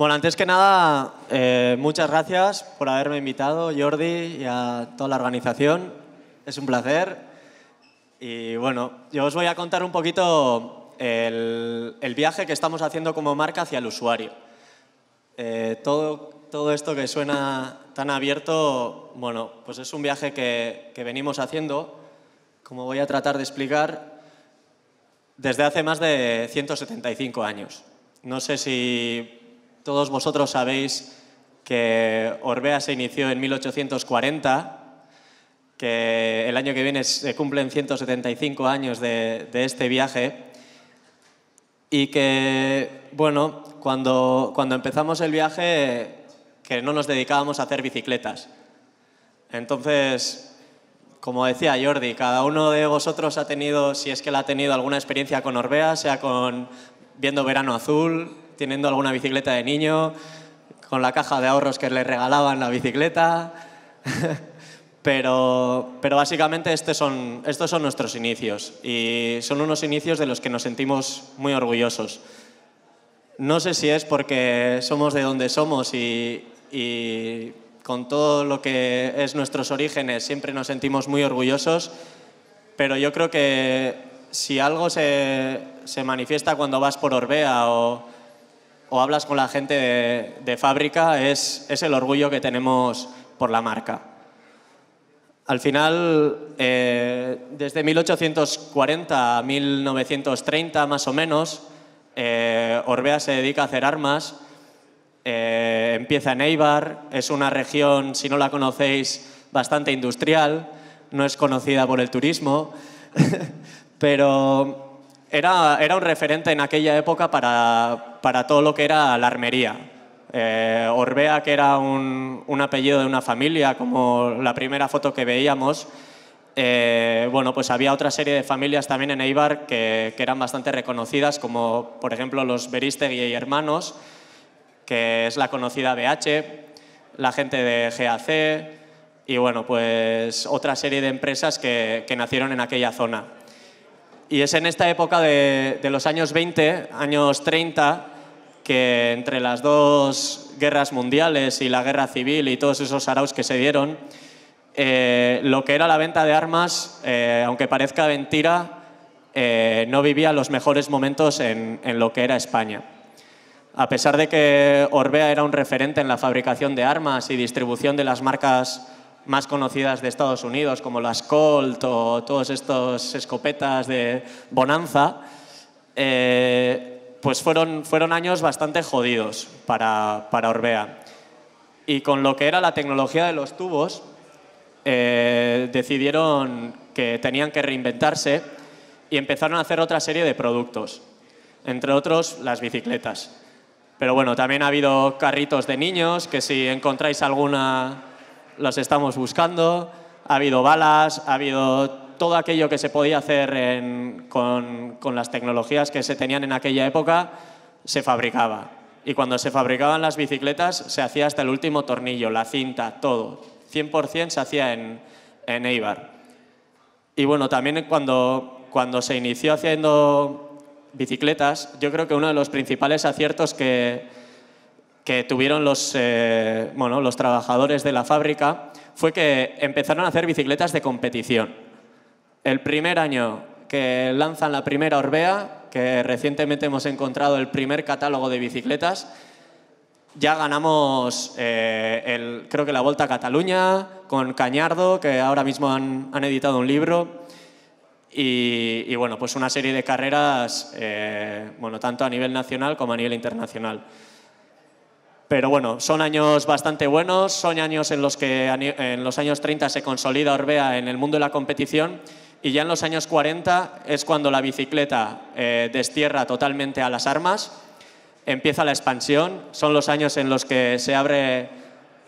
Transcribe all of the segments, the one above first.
Bueno, antes que nada, muchas gracias por haberme invitado, Jordi, y a toda la organización. Es un placer. Y bueno, yo os voy a contar un poquito el viaje que estamos haciendo como marca hacia el usuario. Todo esto que suena tan abierto, bueno, pues es un viaje que venimos haciendo, como voy a tratar de explicar, desde hace más de 175 años. No sé si todos vosotros sabéis que Orbea se inició en 1840, que el año que viene se cumplen 175 años de este viaje y que, bueno, cuando empezamos el viaje, que no nos dedicábamos a hacer bicicletas. Entonces, como decía Jordi, cada uno de vosotros ha tenido, si es que la ha tenido, alguna experiencia con Orbea, sea viendo Verano Azul, teniendo alguna bicicleta de niño, con la caja de ahorros que le regalaban la bicicleta. Pero básicamente estos son nuestros inicios y son unos inicios de los que nos sentimos muy orgullosos. No sé si es porque somos de donde somos y con todo lo que es nuestros orígenes siempre nos sentimos muy orgullosos, pero yo creo que si algo se manifiesta cuando vas por Orbea o hablas con la gente de fábrica es el orgullo que tenemos por la marca. Al final, desde 1840 a 1930 más o menos, Orbea se dedica a hacer armas. Empieza en Éibar, es una región, si no la conocéis, bastante industrial, no es conocida por el turismo, pero era un referente en aquella época para todo lo que era la armería. Orbea, que era un apellido de una familia, como la primera foto que veíamos, bueno, pues había otra serie de familias también en Éibar que eran bastante reconocidas, como por ejemplo los Beristegui y hermanos, que es la conocida BH, la gente de GAC y bueno, pues otra serie de empresas que nacieron en aquella zona. Y es en esta época de los años 20, años 30, que entre las dos guerras mundiales y la guerra civil y todos esos saraos que se dieron, lo que era la venta de armas, aunque parezca mentira, no vivía los mejores momentos en lo que era España. A pesar de que Orbea era un referente en la fabricación de armas y distribución de las marcas más conocidas de Estados Unidos, como las Colt o todos estos escopetas de Bonanza, pues fueron años bastante jodidos para Orbea. Y con lo que era la tecnología de los tubos, decidieron que tenían que reinventarse y empezaron a hacer otra serie de productos, entre otros las bicicletas. Pero bueno, también ha habido carritos de niños, que si encontráis alguna los estamos buscando, ha habido balas, ha habido todo aquello que se podía hacer con las tecnologías que se tenían en aquella época, se fabricaba. Y cuando se fabricaban las bicicletas, se hacía hasta el último tornillo, la cinta, todo. 100% se hacía en Éibar. Y bueno, también cuando se inició haciendo bicicletas, yo creo que uno de los principales aciertos que tuvieron los trabajadores de la fábrica fue que empezaron a hacer bicicletas de competición. El primer año que lanzan la primera Orbea, que recientemente hemos encontrado el primer catálogo de bicicletas, ya ganamos creo que la Volta a Cataluña con Cañardo, que ahora mismo han editado un libro, y bueno, pues una serie de carreras, tanto a nivel nacional como a nivel internacional. Pero bueno, son años bastante buenos, son años en los que en los años 30 se consolida Orbea en el mundo de la competición y ya en los años 40 es cuando la bicicleta destierra totalmente a las armas, empieza la expansión, son los años en los que se abre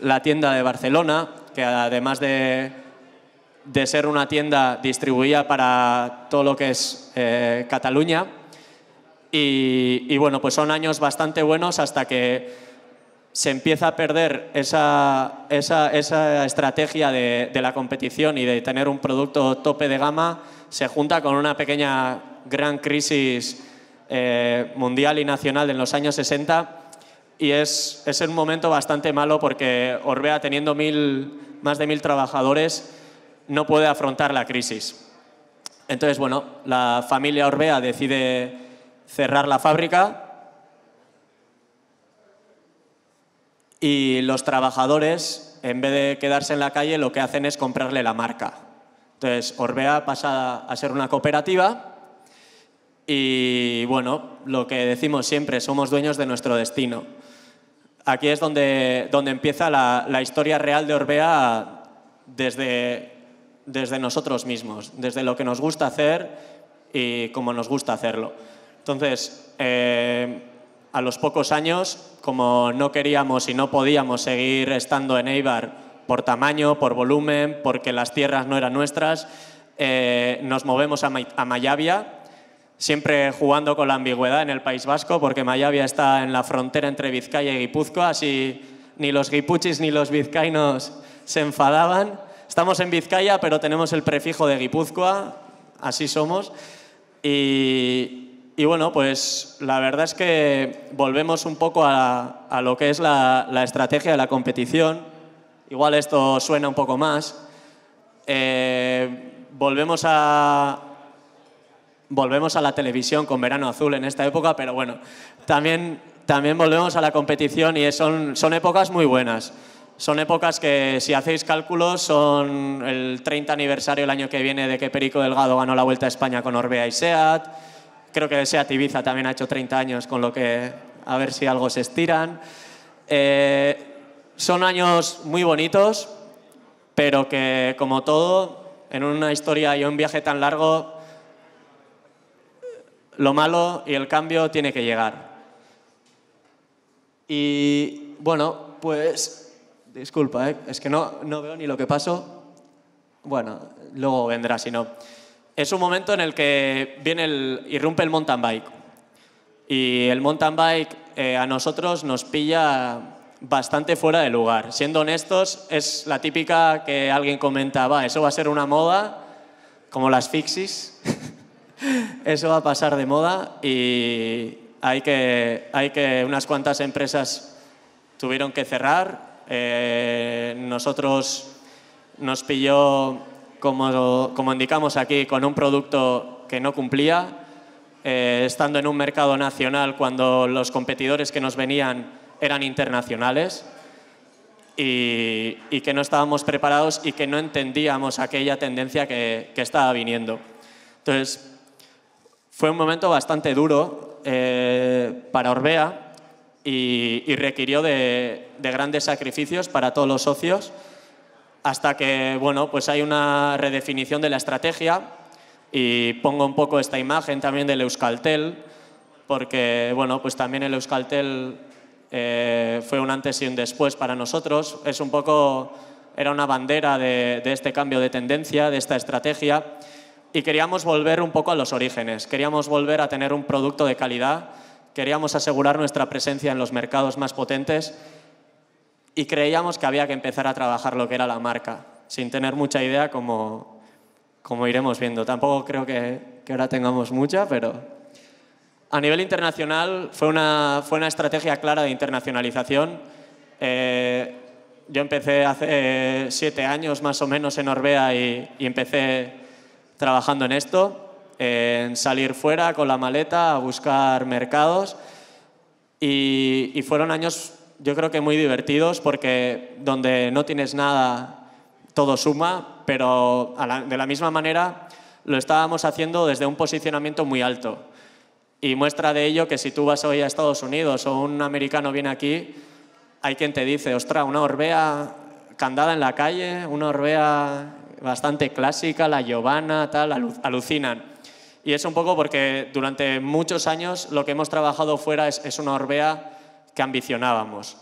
la tienda de Barcelona, que además de ser una tienda distribuida para todo lo que es Cataluña y bueno, pues son años bastante buenos hasta que se empieza a perder esa estrategia de la competición y de tener un producto tope de gama, se junta con una pequeña gran crisis mundial y nacional en los años 60 y es un momento bastante malo porque Orbea, teniendo más de 1000 trabajadores, no puede afrontar la crisis. Entonces, bueno, la familia Orbea decide cerrar la fábrica y los trabajadores, en vez de quedarse en la calle, lo que hacen es comprarle la marca. Entonces, Orbea pasa a ser una cooperativa y, bueno, lo que decimos siempre, somos dueños de nuestro destino. Aquí es donde empieza la historia real de Orbea desde nosotros mismos, desde lo que nos gusta hacer y cómo nos gusta hacerlo. Entonces, a los pocos años, como no queríamos y no podíamos seguir estando en Eibar por tamaño, por volumen, porque las tierras no eran nuestras, nos movemos a Mallabia, siempre jugando con la ambigüedad en el País Vasco, porque Mallabia está en la frontera entre Vizcaya y Guipúzcoa, así ni los guipuchis ni los vizcaínos se enfadaban. Estamos en Vizcaya, pero tenemos el prefijo de Guipúzcoa, así somos. Y bueno, pues la verdad es que volvemos un poco a lo que es la estrategia de la competición. Igual esto suena un poco más. Volvemos a la televisión con Verano Azul en esta época, pero bueno, también volvemos a la competición y son épocas muy buenas. Son épocas que, si hacéis cálculos, son el 30 aniversario el año que viene de que Perico Delgado ganó la Vuelta a España con Orbea y SEAT. Creo que SEAT Ibiza también ha hecho 30 años, con lo que a ver si algo se estiran. Son años muy bonitos, pero que, como todo, en una historia y un viaje tan largo, lo malo y el cambio tiene que llegar. Y bueno, pues disculpa, es que no veo ni lo que paso. Bueno, luego vendrá si no. Es un momento en el que irrumpe el mountain bike. Y el mountain bike a nosotros nos pilla bastante fuera de lugar. Siendo honestos, es la típica que alguien comenta, eso va a ser una moda, como las fixies. Eso va a pasar de moda y unas cuantas empresas tuvieron que cerrar. Nosotros nos pilló, como indicamos aquí, con un producto que no cumplía, estando en un mercado nacional cuando los competidores que nos venían eran internacionales y que no estábamos preparados y que no entendíamos aquella tendencia que estaba viniendo. Entonces, fue un momento bastante duro para Orbea y requirió de grandes sacrificios para todos los socios, hasta que, bueno, pues hay una redefinición de la estrategia y pongo un poco esta imagen también del Euskaltel, porque, bueno, pues también el Euskaltel fue un antes y un después para nosotros. Era una bandera de este cambio de tendencia, de esta estrategia, y queríamos volver un poco a los orígenes. Queríamos volver a tener un producto de calidad, queríamos asegurar nuestra presencia en los mercados más potentes y creíamos que había que empezar a trabajar lo que era la marca, sin tener mucha idea, como iremos viendo. Tampoco creo que ahora tengamos mucha, pero a nivel internacional fue una estrategia clara de internacionalización. Yo empecé hace 7 años más o menos en Orbea y empecé trabajando en esto, en salir fuera con la maleta a buscar mercados y fueron años, yo creo que muy divertidos, porque donde no tienes nada todo suma, pero de la misma manera lo estábamos haciendo desde un posicionamiento muy alto. Y muestra de ello que si tú vas hoy a Estados Unidos o un americano viene aquí, hay quien te dice, ostras, una Orbea candada en la calle, una Orbea bastante clásica, la Giovanna, tal, alucinan. Y es un poco porque durante muchos años lo que hemos trabajado fuera es una Orbea que ambicionábamos,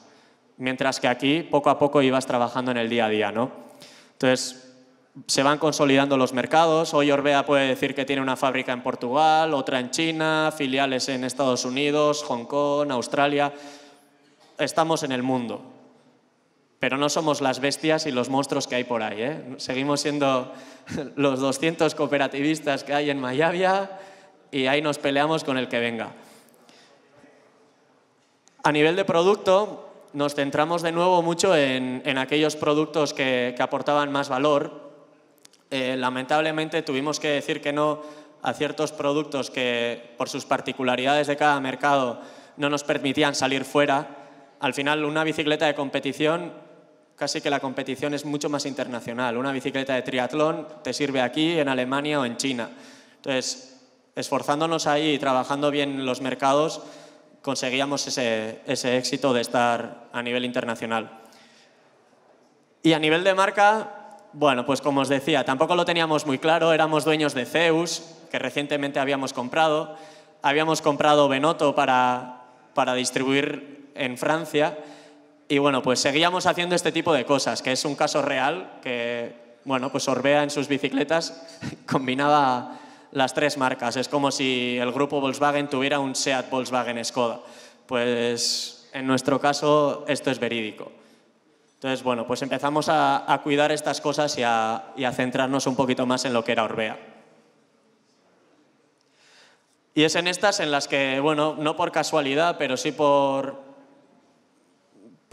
mientras que aquí poco a poco ibas trabajando en el día a día, ¿no? Entonces, se van consolidando los mercados. Hoy Orbea puede decir que tiene una fábrica en Portugal, otra en China, filiales en Estados Unidos, Hong Kong, Australia. Estamos en el mundo, pero no somos las bestias y los monstruos que hay por ahí, ¿eh? Seguimos siendo los 200 cooperativistas que hay en Mallabia y ahí nos peleamos con el que venga. A nivel de producto, nos centramos de nuevo mucho en aquellos productos que aportaban más valor. Lamentablemente tuvimos que decir que no a ciertos productos que, por sus particularidades de cada mercado, no nos permitían salir fuera. Al final, una bicicleta de competición, casi que la competición es mucho más internacional. Una bicicleta de triatlón te sirve aquí, en Alemania o en China. Entonces, esforzándonos ahí y trabajando bien los mercados, conseguíamos ese éxito de estar a nivel internacional. Y a nivel de marca, bueno, pues como os decía, tampoco lo teníamos muy claro. Éramos dueños de Zeus, que recientemente habíamos comprado. Habíamos comprado Benotto para distribuir en Francia. Y bueno, pues seguíamos haciendo este tipo de cosas, que es un caso real, que bueno, pues Orbea en sus bicicletas combinaba las tres marcas. Es como si el grupo Volkswagen tuviera un SEAT Volkswagen Skoda. Pues en nuestro caso esto es verídico. Entonces, bueno, pues empezamos a cuidar estas cosas y a centrarnos un poquito más en lo que era Orbea. Y es en estas en las que, bueno, no por casualidad, pero sí por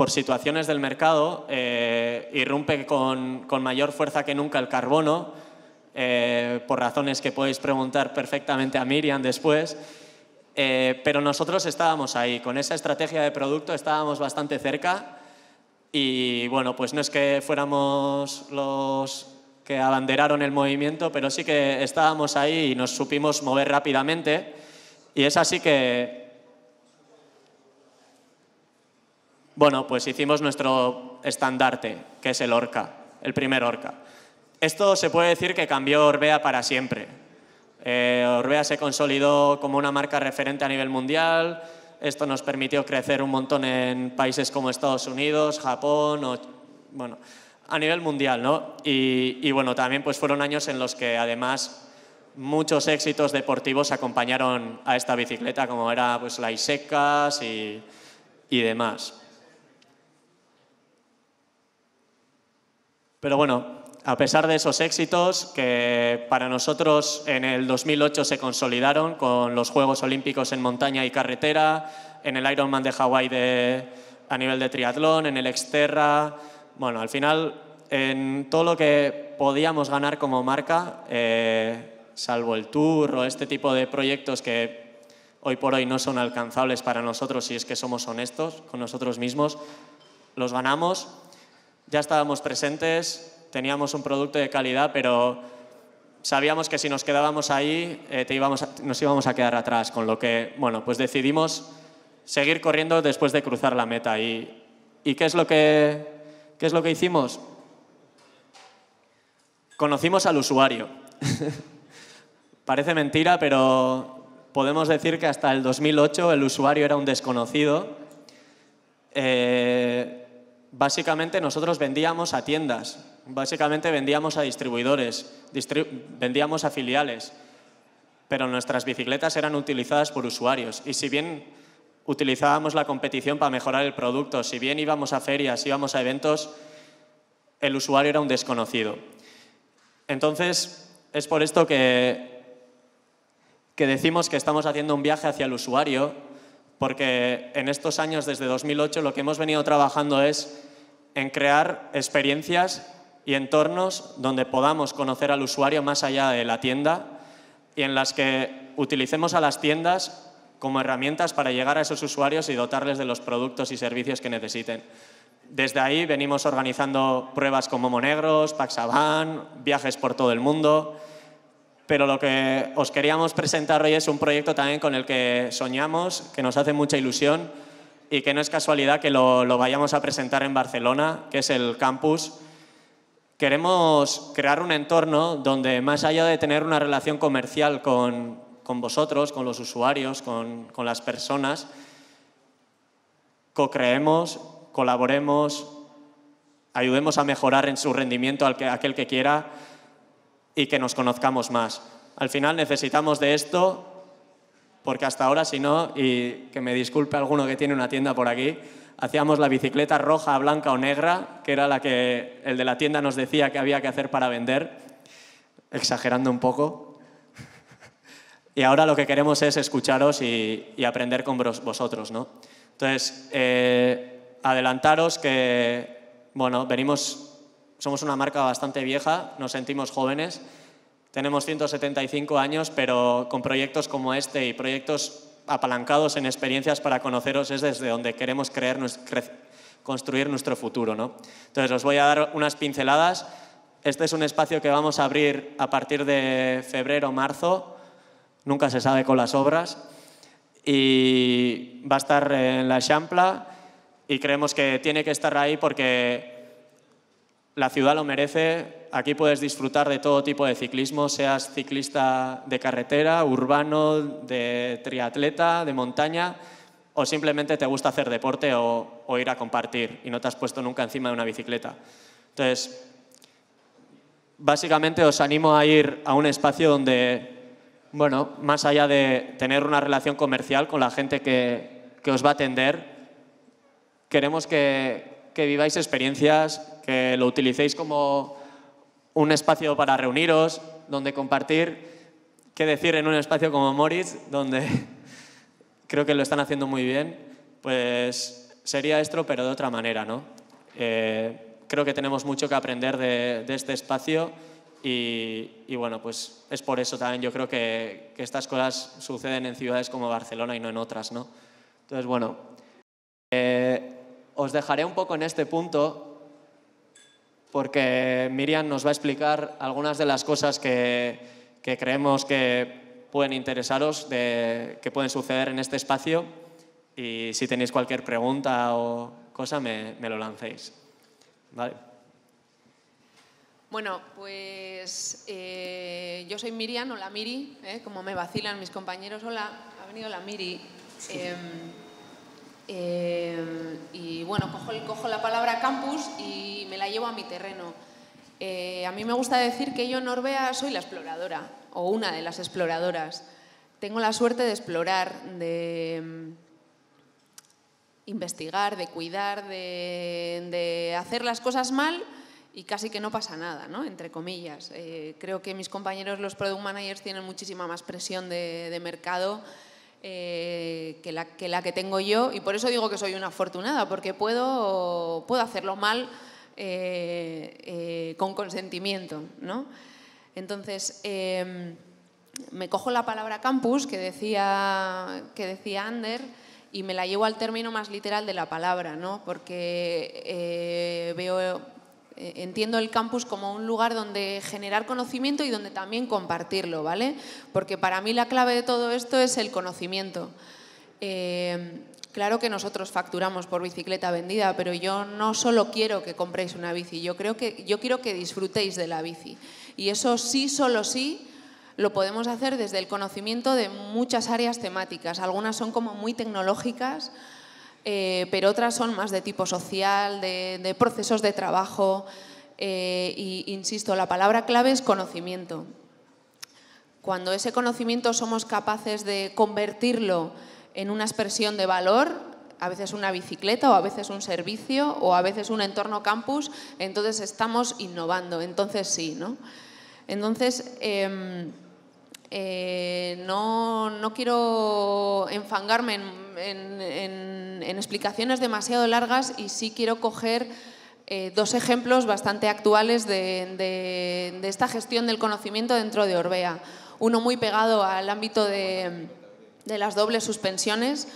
situaciones del mercado, irrumpe con mayor fuerza que nunca el carbono, por razones que podéis preguntar perfectamente a Miriam después, pero nosotros estábamos ahí, con esa estrategia de producto estábamos bastante cerca y bueno, pues no es que fuéramos los que abanderaron el movimiento, pero sí que estábamos ahí y nos supimos mover rápidamente y es así que, bueno, pues hicimos nuestro estandarte, que es el Orca, el primer Orca. Esto se puede decir que cambió Orbea para siempre. Orbea se consolidó como una marca referente a nivel mundial. Esto nos permitió crecer un montón en países como Estados Unidos, Japón, bueno, a nivel mundial, ¿no? Y bueno, también pues fueron años en los que además muchos éxitos deportivos acompañaron a esta bicicleta, como era pues la Isecas y demás. Pero bueno, a pesar de esos éxitos, que para nosotros en el 2008 se consolidaron con los Juegos Olímpicos en montaña y carretera, en el Ironman de Hawái a nivel de triatlón, en el Xterra. Bueno, al final, en todo lo que podíamos ganar como marca, salvo el Tour o este tipo de proyectos que hoy por hoy no son alcanzables para nosotros si es que somos honestos con nosotros mismos, los ganamos, ya estábamos presentes. Teníamos un producto de calidad, pero sabíamos que si nos quedábamos ahí nos íbamos a quedar atrás, con lo que, bueno, pues decidimos seguir corriendo después de cruzar la meta. ¿Y qué es lo que hicimos? Conocimos al usuario. Parece mentira, pero podemos decir que hasta el 2008 el usuario era un desconocido. Básicamente nosotros vendíamos a tiendas. Básicamente vendíamos a distribuidores, vendíamos a filiales, pero nuestras bicicletas eran utilizadas por usuarios. Y si bien utilizábamos la competición para mejorar el producto, si bien íbamos a ferias, íbamos a eventos, el usuario era un desconocido. Entonces, es por esto que decimos que estamos haciendo un viaje hacia el usuario, porque en estos años, desde 2008, lo que hemos venido trabajando es en crear experiencias y entornos donde podamos conocer al usuario más allá de la tienda y en las que utilicemos a las tiendas como herramientas para llegar a esos usuarios y dotarles de los productos y servicios que necesiten. Desde ahí venimos organizando pruebas como Monegros, Paxaban, viajes por todo el mundo, pero lo que os queríamos presentar hoy es un proyecto también con el que soñamos, que nos hace mucha ilusión y que no es casualidad que lo vayamos a presentar en Barcelona, que es el Campus. Queremos crear un entorno donde, más allá de tener una relación comercial con vosotros, con los usuarios, con las personas, co-creemos, colaboremos, ayudemos a mejorar en su rendimiento aquel que quiera y que nos conozcamos más. Al final necesitamos de esto, porque hasta ahora, si no, y que me disculpe alguno que tiene una tienda por aquí, hacíamos la bicicleta roja, blanca o negra, que era la que el de la tienda nos decía que había que hacer para vender, exagerando un poco. Y ahora lo que queremos es escucharos y aprender con vosotros, ¿no? Entonces, adelantaros que, bueno, somos una marca bastante vieja, nos sentimos jóvenes, tenemos 175 años, pero con proyectos como este y proyectos apalancados en experiencias para conoceros es desde donde queremos construir nuestro futuro, ¿no? Entonces, os voy a dar unas pinceladas. Este es un espacio que vamos a abrir a partir de febrero o marzo, nunca se sabe con las obras, y va a estar en la Eixample y creemos que tiene que estar ahí porque la ciudad lo merece. Aquí puedes disfrutar de todo tipo de ciclismo, seas ciclista de carretera, urbano, de triatleta, de montaña, o simplemente te gusta hacer deporte o ir a compartir y no te has puesto nunca encima de una bicicleta. Entonces, básicamente os animo a ir a un espacio donde, bueno, más allá de tener una relación comercial con la gente que os va a atender, queremos que viváis experiencias, que lo utilicéis como un espacio para reuniros, donde compartir. ¿Qué decir en un espacio como Moritz, donde creo que lo están haciendo muy bien? Pues sería esto, pero de otra manera, ¿no? Creo que tenemos mucho que aprender de este espacio y bueno, pues es por eso también yo creo que estas cosas suceden en ciudades como Barcelona y no en otras, ¿no? Entonces, bueno, os dejaré un poco en este punto porque Miriam nos va a explicar algunas de las cosas que creemos que pueden interesaros, que pueden suceder en este espacio, y si tenéis cualquier pregunta o cosa me lo lancéis. ¿Vale? Bueno, pues yo soy Miriam, o la Miri, como me vacilan mis compañeros. Hola, ha venido la Miri. Sí. Y bueno, cojo la palabra campus y me la llevo a mi terreno. A mí me gusta decir que yo en Orbea soy la exploradora, o una de las exploradoras. Tengo la suerte de explorar, de investigar, de cuidar, de hacer las cosas mal y casi que no pasa nada, ¿no? Entre comillas. Creo que mis compañeros, los product managers, tienen muchísima más presión de mercado que la que tengo yo, y por eso digo que soy una afortunada, porque puedo hacerlo mal con consentimiento, ¿no? Entonces, me cojo la palabra campus que decía Ander y me la llevo al término más literal de la palabra, ¿no? Porque entiendo el campus como un lugar donde generar conocimiento y donde también compartirlo, ¿vale? Porque para mí la clave de todo esto es el conocimiento. Claro que nosotros facturamos por bicicleta vendida, pero yo no solo quiero que compréis una bici, yo quiero que disfrutéis de la bici. Y eso sí, solo sí, lo podemos hacer desde el conocimiento de muchas áreas temáticas. Algunas son como muy tecnológicas, pero otras son más de tipo social, de procesos de trabajo. Y insisto, la palabra clave es conocimiento. Cuando ese conocimiento somos capaces de convertirlo en una expresión de valor, a veces una bicicleta o a veces un servicio o a veces un entorno campus, entonces estamos innovando, entonces sí, ¿no? Entonces, no quiero enfangarme en explicaciones demasiado largas y sí quiero coger dos ejemplos bastante actuales de esta gestión del conocimiento dentro de Orbea. Uno muy pegado al ámbito de las dobles suspensiones.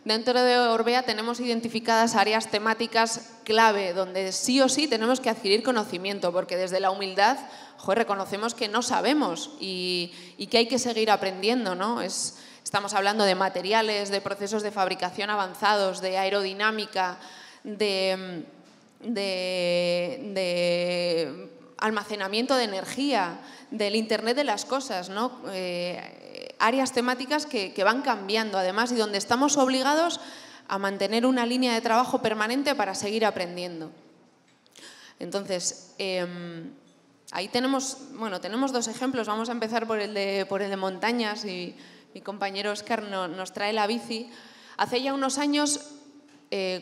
Dentro de Orbea tenemos identificadas áreas temáticas clave donde sí o sí tenemos que adquirir conocimiento, porque desde la humildad, reconocemos que no sabemos y que hay que seguir aprendiendo, ¿no? Estamos hablando de materiales, de procesos de fabricación avanzados, de aerodinámica, de almacenamiento de energía, del Internet de las cosas, ¿no? Áreas temáticas que van cambiando además y donde estamos obligados a mantener una línea de trabajo permanente para seguir aprendiendo. Entonces, ahí tenemos dos ejemplos. Vamos a empezar por el de montañas y mi compañero Óscar nos trae la bici. Hace ya unos años,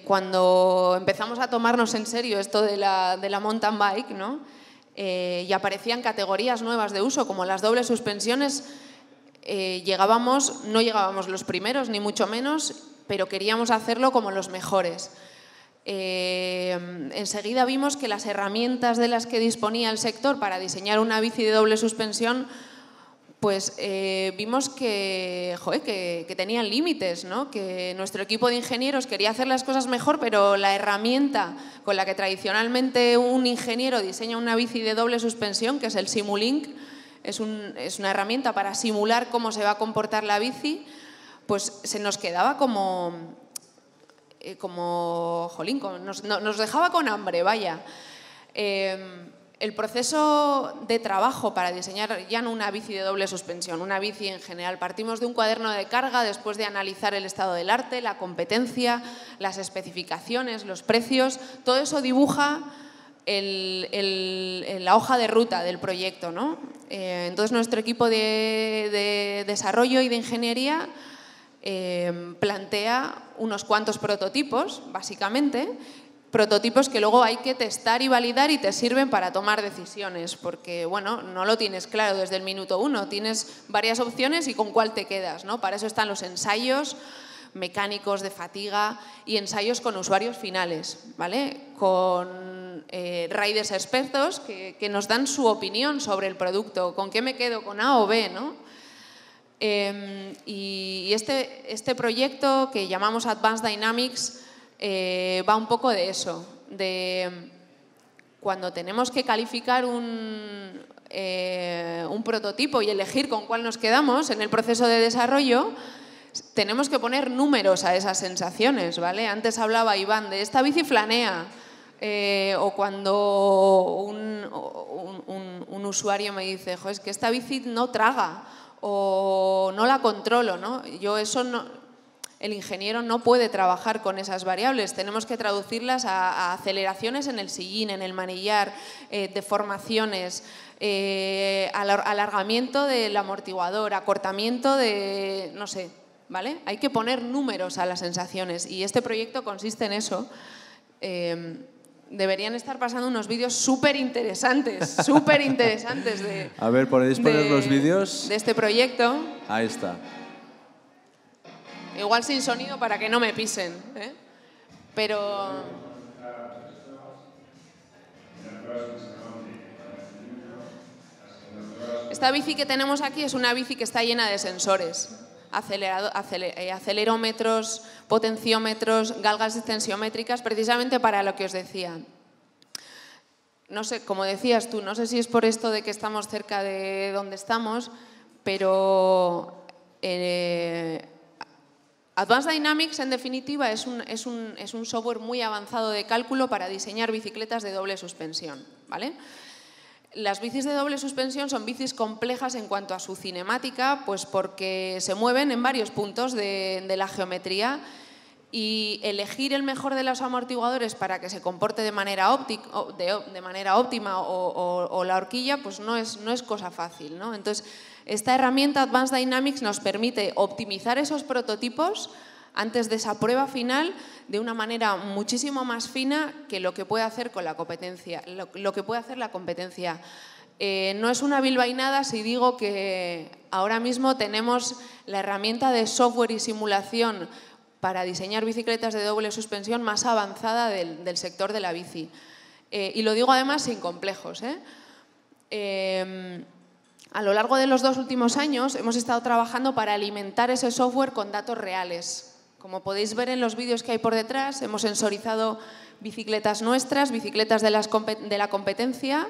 cuando empezamos a tomarnos en serio esto de la mountain bike, ¿no? Y aparecían categorías nuevas de uso como las dobles suspensiones, no llegábamos los primeros ni mucho menos, pero queríamos hacerlo como los mejores. Enseguida vimos que las herramientas de las que disponía el sector para diseñar una bici de doble suspensión, pues vimos que tenían límites, ¿no? Que nuestro equipo de ingenieros quería hacer las cosas mejor, pero la herramienta con la que tradicionalmente un ingeniero diseña una bici de doble suspensión, que es el Simulink, es una herramienta para simular cómo se va a comportar la bici, pues se nos quedaba nos dejaba con hambre, vaya. El proceso de trabajo para diseñar ya no una bici de doble suspensión, una bici en general, partimos de un cuaderno de carga después de analizar el estado del arte, la competencia, las especificaciones, los precios, todo eso dibuja la hoja de ruta del proyecto, ¿no? Entonces nuestro equipo de desarrollo y de ingeniería plantea unos cuantos prototipos, básicamente, prototipos que luego hay que testar y validar y te sirven para tomar decisiones, porque bueno, no lo tienes claro desde el minuto 1, tienes varias opciones y con cuál te quedas, ¿no? Para eso están los ensayos mecánicos de fatiga y ensayos con usuarios finales, ¿vale? Con riders expertos que nos dan su opinión sobre el producto, con qué me quedo, con A o B, ¿no? Y este proyecto que llamamos Advanced Dynamics va un poco de eso, de cuando tenemos que calificar un prototipo y elegir con cuál nos quedamos en el proceso de desarrollo, tenemos que poner números a esas sensaciones, ¿vale? Antes hablaba Iván de esta bici flanea, o cuando un usuario me dice, jo, es que esta bici no traga o no la controlo, ¿no? El ingeniero no puede trabajar con esas variables, tenemos que traducirlas a aceleraciones en el sillín, en el manillar, deformaciones, alargamiento del amortiguador, acortamiento de, no sé, ¿vale? Hay que poner números a las sensaciones y este proyecto consiste en eso. Deberían estar pasando unos vídeos súper interesantes de... A ver, ¿podéis poner los vídeos? De este proyecto. Ahí está. Igual sin sonido para que no me pisen, ¿eh? Pero... Esta bici que tenemos aquí es una bici que está llena de sensores. Acelerómetros, potenciómetros, galgas tensiométricas, precisamente para lo que os decía. No sé, como decías tú, no sé si es por esto de que estamos cerca de donde estamos, pero Advanced Dynamics, en definitiva, es un software muy avanzado de cálculo para diseñar bicicletas de doble suspensión, ¿vale? Las bicis de doble suspensión son bicis complejas en cuanto a su cinemática, pues porque se mueven en varios puntos de la geometría y elegir el mejor de los amortiguadores para que se comporte de manera óptima o la horquilla, pues no es cosa fácil, ¿no? Entonces, esta herramienta Advanced Dynamics nos permite optimizar esos prototipos antes de esa prueba final de una manera muchísimo más fina que lo que puede hacer con la competencia, lo que puede hacer la competencia. No es una bilbainada si digo que ahora mismo tenemos la herramienta de software y simulación para diseñar bicicletas de doble suspensión más avanzada del sector de la bici. Y lo digo además sin complejos, ¿eh? A lo largo de los 2 últimos años hemos estado trabajando para alimentar ese software con datos reales. Como podéis ver en los vídeos que hay por detrás, hemos sensorizado bicicletas nuestras, bicicletas de la competencia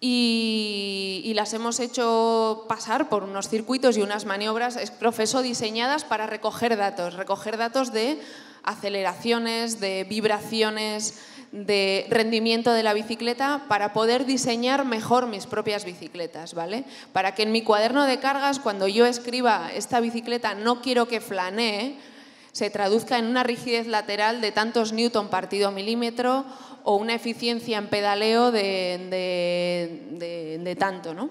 y las hemos hecho pasar por unos circuitos y unas maniobras exprofeso diseñadas para recoger datos de aceleraciones, de vibraciones, de rendimiento de la bicicleta para poder diseñar mejor mis propias bicicletas, ¿vale? Para que en mi cuaderno de cargas, cuando yo escriba esta bicicleta no quiero que flanee, se traduzca en una rigidez lateral de tantos newton partido milímetro o una eficiencia en pedaleo de tanto, ¿no?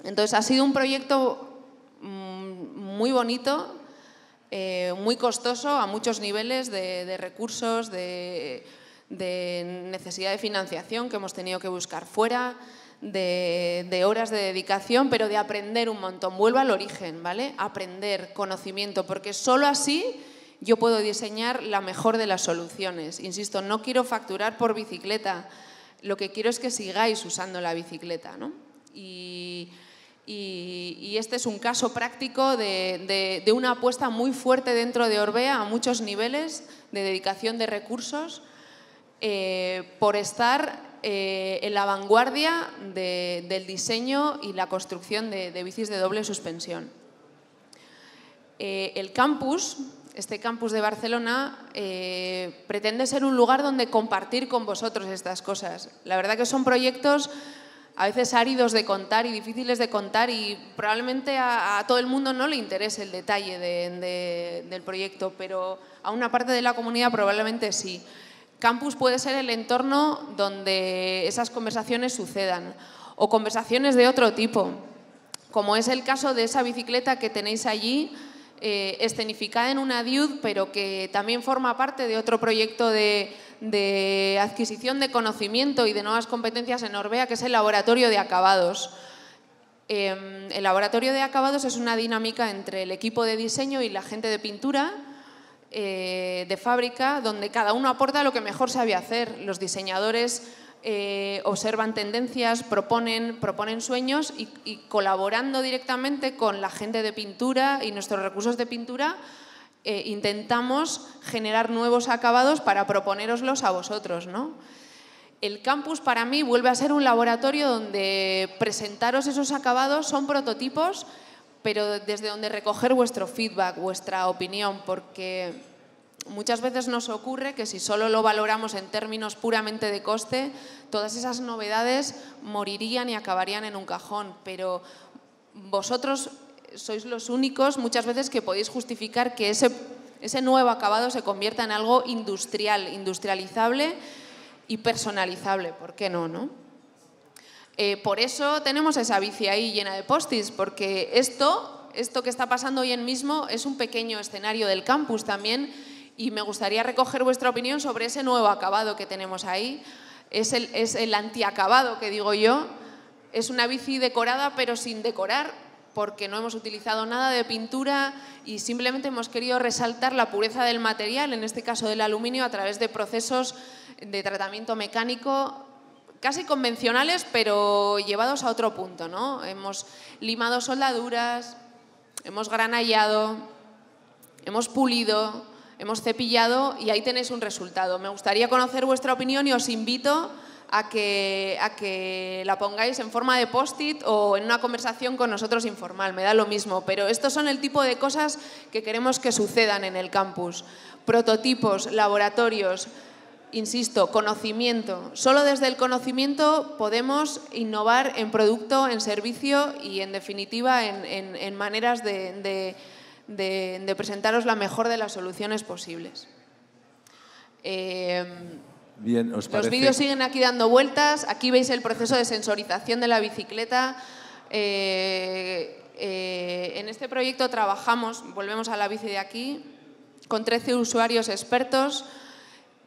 Entonces ha sido un proyecto muy bonito, muy costoso a muchos niveles de recursos, de necesidad de financiación que hemos tenido que buscar fuera, de horas de dedicación, pero de aprender un montón. Vuelvo al origen, ¿vale? Aprender, conocimiento, porque solo así yo puedo diseñar la mejor de las soluciones. Insisto, no quiero facturar por bicicleta, lo que quiero es que sigáis usando la bicicleta, ¿no? Y este es un caso práctico de una apuesta muy fuerte dentro de Orbea a muchos niveles de dedicación de recursos por estar en la vanguardia del diseño y la construcción de bicis de doble suspensión. El campus, este campus de Barcelona, pretende ser un lugar donde compartir con vosotros estas cosas. La verdad que son proyectos a veces áridos de contar y difíciles de contar y probablemente a todo el mundo no le interese el detalle del proyecto, pero a una parte de la comunidad probablemente sí. Campus puede ser el entorno donde esas conversaciones sucedan o conversaciones de otro tipo, como es el caso de esa bicicleta que tenéis allí, escenificada en una Dude, pero que también forma parte de otro proyecto de adquisición de conocimiento y de nuevas competencias en Orbea, que es el laboratorio de acabados. El laboratorio de acabados es una dinámica entre el equipo de diseño y la gente de pintura, de fábrica, donde cada uno aporta lo que mejor sabe hacer. Los diseñadores observan tendencias, proponen sueños y colaborando directamente con la gente de pintura y nuestros recursos de pintura intentamos generar nuevos acabados para proponéroslos a vosotros, ¿no? El campus para mí vuelve a ser un laboratorio donde presentaros esos acabados, son prototipos, pero desde donde recoger vuestro feedback, vuestra opinión, porque muchas veces nos ocurre que si solo lo valoramos en términos puramente de coste, todas esas novedades morirían y acabarían en un cajón, pero vosotros sois los únicos muchas veces que podéis justificar que ese nuevo acabado se convierta en algo industrial, industrializable y personalizable. ¿Por qué no, no? Por eso tenemos esa bici ahí llena de post-its, porque esto que está pasando hoy en mismo es un pequeño escenario del campus también y me gustaría recoger vuestra opinión sobre ese nuevo acabado que tenemos ahí. Es el antiacabado, que digo yo. Es una bici decorada pero sin decorar, porque no hemos utilizado nada de pintura y simplemente hemos querido resaltar la pureza del material, en este caso del aluminio, a través de procesos de tratamiento mecánico casi convencionales, pero llevados a otro punto, ¿no? Hemos limado soldaduras, hemos granallado, hemos pulido, hemos cepillado y ahí tenéis un resultado. Me gustaría conocer vuestra opinión y os invito a que la pongáis en forma de post-it o en una conversación con nosotros informal, me da lo mismo, pero estos son el tipo de cosas que queremos que sucedan en el campus. Prototipos, laboratorios, insisto, conocimiento. Solo desde el conocimiento podemos innovar en producto, en servicio y, en definitiva, en maneras de presentaros la mejor de las soluciones posibles. Bien, ¿os parece? Los vídeos siguen aquí dando vueltas. Aquí veis el proceso de sensorización de la bicicleta. En este proyecto trabajamos, volvemos a la bici de aquí, con 13 usuarios expertos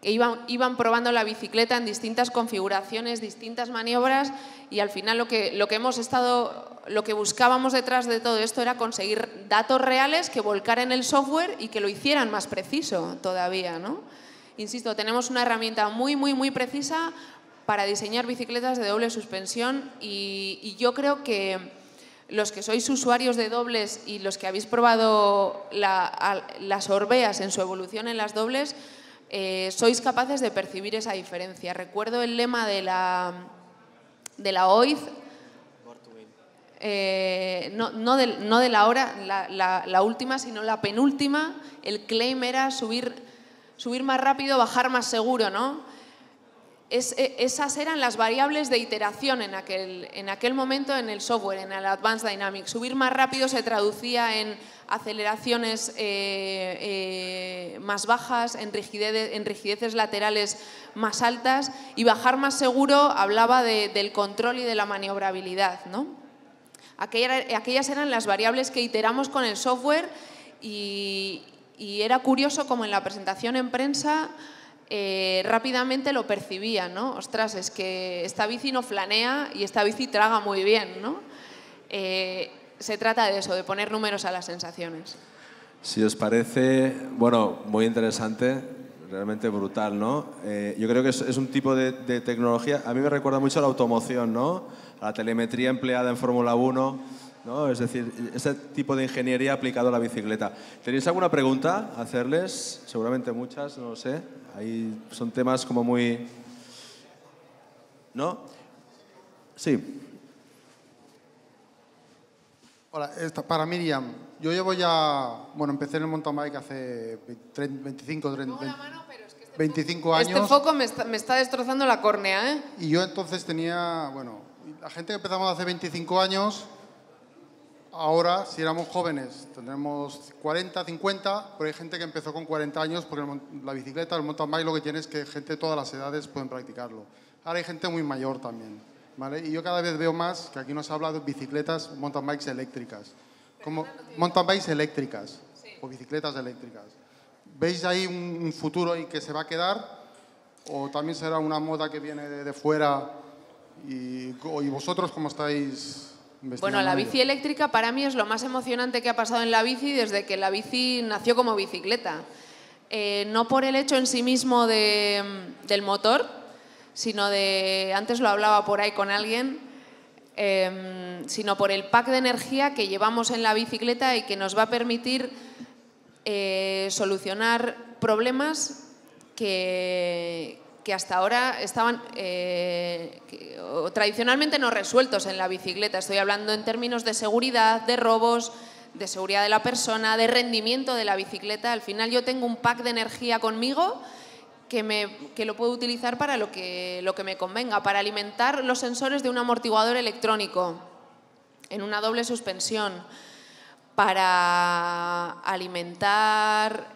que iban probando la bicicleta en distintas configuraciones, distintas maniobras, y al final lo que buscábamos detrás de todo esto era conseguir datos reales que volcaran el software y que lo hicieran más preciso todavía, ¿no? Insisto, tenemos una herramienta muy, muy, muy precisa para diseñar bicicletas de doble suspensión y yo creo que los que sois usuarios de dobles y los que habéis probado las Orbeas en su evolución en las dobles, sois capaces de percibir esa diferencia. Recuerdo el lema de la OIZ, no de la hora, la última, sino la penúltima. El claim era subir más rápido, bajar más seguro, ¿no? Esas eran las variables de iteración en aquel momento en el software, en el Advanced Dynamics. Subir más rápido se traducía en aceleraciones más bajas, en rigideces laterales más altas, y bajar más seguro hablaba del control y de la maniobrabilidad, ¿no? Aquellas eran las variables que iteramos con el software y era curioso como en la presentación en prensa rápidamente lo percibía, ¿no? Ostras, es que esta bici no flanea y esta bici traga muy bien, ¿no? Se trata de eso, de poner números a las sensaciones. Si os parece, bueno, muy interesante, realmente brutal, ¿no? Yo creo que es un tipo de tecnología, a mí me recuerda mucho a la automoción, ¿no? A la telemetría empleada en Fórmula 1, ¿no? Es decir, ese tipo de ingeniería aplicado a la bicicleta. ¿Tenéis alguna pregunta a hacerles? Seguramente muchas, no lo sé. Ahí son temas como muy... ¿No? Sí. Hola, para Miriam. Yo llevo ya, bueno, empecé en el mountain bike hace 25 años. Este foco me está destrozando la córnea, ¿eh? Y yo entonces tenía, bueno, la gente que empezamos hace 25 años, ahora, si éramos jóvenes, tendremos 40, 50, pero hay gente que empezó con 40 años porque la bicicleta, el mountain bike, lo que tiene es que gente de todas las edades pueden practicarlo. Ahora hay gente muy mayor también, ¿vale? Y yo cada vez veo más, que aquí nos habla de bicicletas, mountain bikes eléctricas. Como mountain bikes eléctricas, sí, o bicicletas eléctricas. ¿Veis ahí un futuro ahí que se va a quedar? ¿O también será una moda que viene de fuera? ¿Y vosotros cómo estáis investigando? Bueno, la bici eléctrica para mí es lo más emocionante que ha pasado en la bici desde que la bici nació como bicicleta. No por el hecho en sí mismo del motor, sino de, antes lo hablaba por ahí con alguien, sino por el pack de energía que llevamos en la bicicleta y que nos va a permitir solucionar problemas que hasta ahora estaban tradicionalmente no resueltos en la bicicleta. Estoy hablando en términos de seguridad, de robos, de seguridad de la persona, de rendimiento de la bicicleta. Al final yo tengo un pack de energía conmigo que lo puedo utilizar para lo que me convenga, para alimentar los sensores de un amortiguador electrónico en una doble suspensión, para alimentar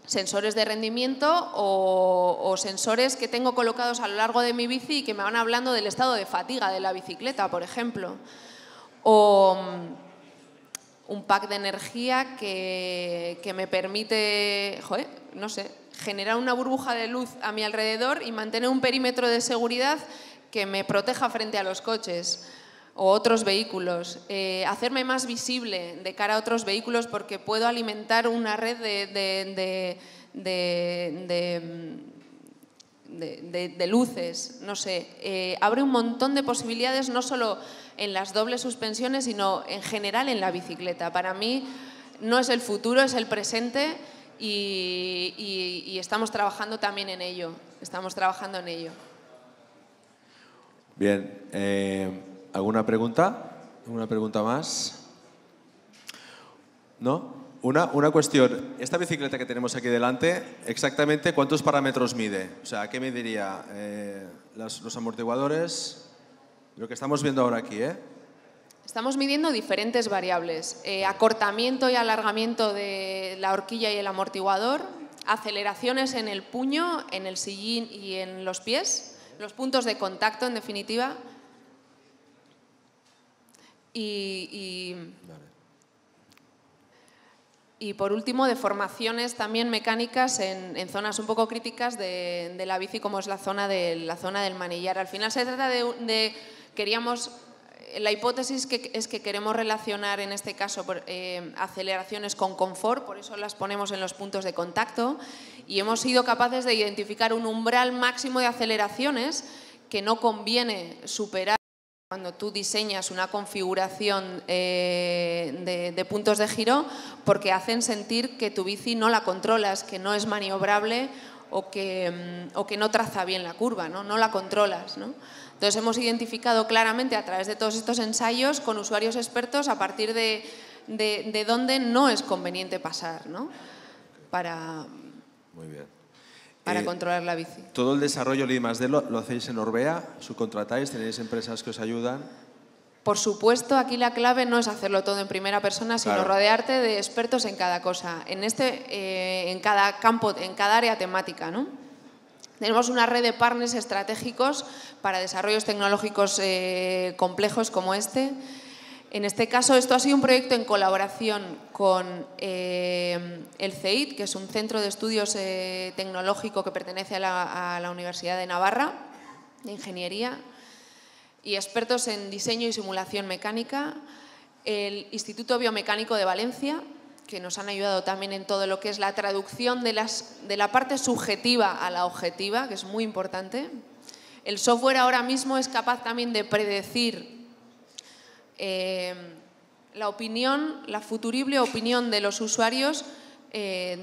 sensores de rendimiento o sensores que tengo colocados a lo largo de mi bici y que me van hablando del estado de fatiga de la bicicleta, por ejemplo. O un pack de energía que me permite, no sé, generar una burbuja de luz a mi alrededor y mantener un perímetro de seguridad que me proteja frente a los coches o otros vehículos. Hacerme más visible de cara a otros vehículos porque puedo alimentar una red de luces, no sé. Abre un montón de posibilidades, no solo en las dobles suspensiones, sino en general en la bicicleta. Para mí no es el futuro, es el presente y estamos trabajando también en ello. Estamos trabajando en ello. Bien. ¿Alguna pregunta? ¿Alguna pregunta más? ¿No? Una cuestión. Esta bicicleta que tenemos aquí delante, exactamente ¿cuántos parámetros mide? O sea, ¿qué mediría? Los amortiguadores, lo que estamos viendo ahora aquí, ¿eh? Estamos midiendo diferentes variables. Acortamiento y alargamiento de la horquilla y el amortiguador, aceleraciones en el puño, en el sillín y en los pies, los puntos de contacto, en definitiva. Y por último, deformaciones también mecánicas en zonas un poco críticas de la bici, como es la zona del manillar. Al final se trata la hipótesis es que queremos relacionar, en este caso, aceleraciones con confort, por eso las ponemos en los puntos de contacto, y hemos sido capaces de identificar un umbral máximo de aceleraciones que no conviene superar cuando tú diseñas una configuración de puntos de giro, porque hacen sentir que tu bici no la controlas, que no es maniobrable o que no traza bien la curva, no la controlas, ¿no? Entonces hemos identificado claramente a través de todos estos ensayos con usuarios expertos a partir de dónde no es conveniente pasar, ¿no? Muy bien. Para controlar la bici. ¿Todo el desarrollo I+D lo hacéis en Orbea? ¿Subcontratáis? ¿Tenéis empresas que os ayudan? Por supuesto, aquí la clave no es hacerlo todo en primera persona, sino Claro. rodearte de expertos en cada cosa, en cada campo, en cada área temática, ¿no? Tenemos una red de partners estratégicos para desarrollos tecnológicos complejos como este. En este caso, esto ha sido un proyecto en colaboración con el CEIT, que es un centro de estudios tecnológico que pertenece a la Universidad de Navarra, de Ingeniería, y expertos en diseño y simulación mecánica, el Instituto Biomecánico de Valencia, que nos han ayudado también en todo lo que es la traducción de la parte subjetiva a la objetiva, que es muy importante. El software ahora mismo es capaz también de predecir la opinión, la futurible opinión de los usuarios de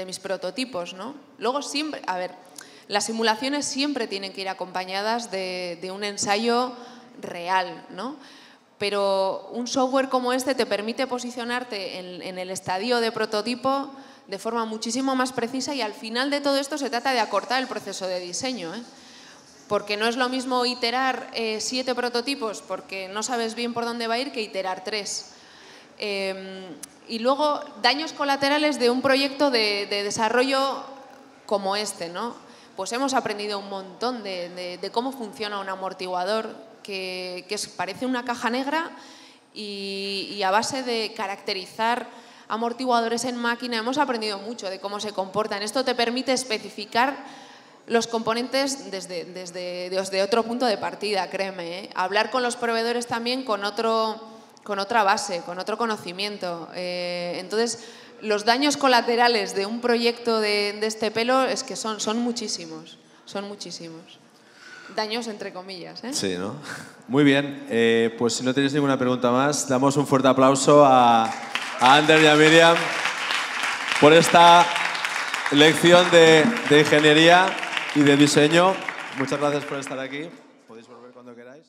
mis prototipos, ¿no? Luego siempre, a ver, las simulaciones siempre tienen que ir acompañadas de un ensayo real, ¿no? Pero un software como este te permite posicionarte en el estadio de prototipo de forma muchísimo más precisa, y al final de todo esto se trata de acortar el proceso de diseño, ¿eh? Porque no es lo mismo iterar 7 prototipos porque no sabes bien por dónde va a ir que iterar 3. Y luego, daños colaterales de un proyecto de desarrollo como este, ¿no? Pues hemos aprendido un montón de cómo funciona un amortiguador que parece una caja negra, y a base de caracterizar amortiguadores en máquina hemos aprendido mucho de cómo se comportan. Esto te permite especificar los componentes desde otro punto de partida, créeme, ¿eh? Hablar con los proveedores también con otra base, con otro conocimiento. Entonces, los daños colaterales de un proyecto de este pelo es que son muchísimos, son muchísimos. Daños entre comillas, ¿eh? Sí, ¿no? Muy bien, pues si no tenéis ninguna pregunta más, damos un fuerte aplauso a Ander y a Miriam por esta lección de ingeniería y de diseño. Muchas gracias por estar aquí. Podéis volver cuando queráis.